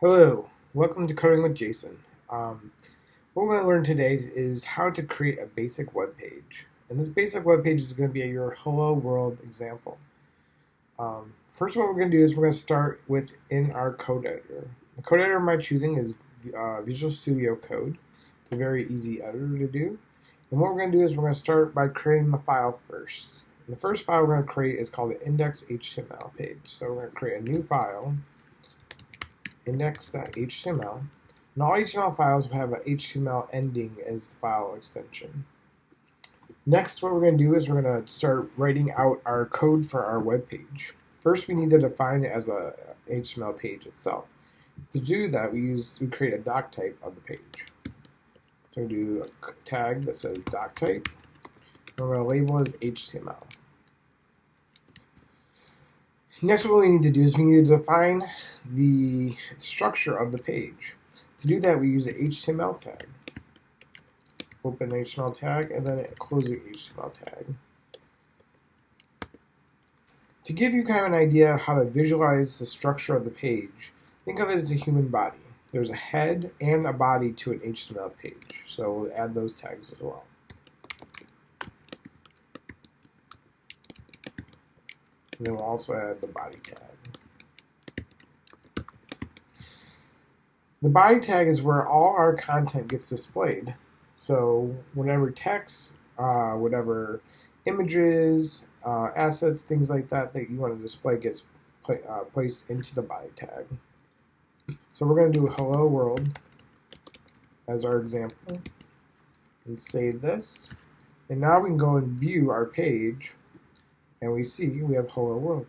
Hello, welcome to Coding with Jason. What we're going to learn today is how to create a basic web page. And this basic web page is going to be your hello world example. First, what we're going to do is we're going to start within our code editor. The code editor I'm choosing is Visual Studio Code. It's a very easy editor to do. And what we're going to do is we're going to start by creating the file first. And the first file we're going to create is called the index.html page. So we're going to create a new file, index.html, and all HTML files will have an HTML ending as the file extension. Next, what we're going to do is we're going to start writing out our code for our web page. First, we need to define it as a HTML page itself. To do that, we create a doc type of the page. So we do a tag that says doc type, and we're going to label it as HTML. Next, what we need to do is we need to define the structure of the page. To do that, we use an HTML tag. Open HTML tag, and then close the HTML tag. To give you kind of an idea of how to visualize the structure of the page, think of it as a human body. There's a head and a body to an HTML page, so we'll add those tags as well. And then we'll also add the body tag. The body tag is where all our content gets displayed. So whatever text, whatever images, assets, things like that you want to display gets placed into the body tag. So we're going to do hello world as our example and save this. And now we can go and view our page, and we see we have hello world.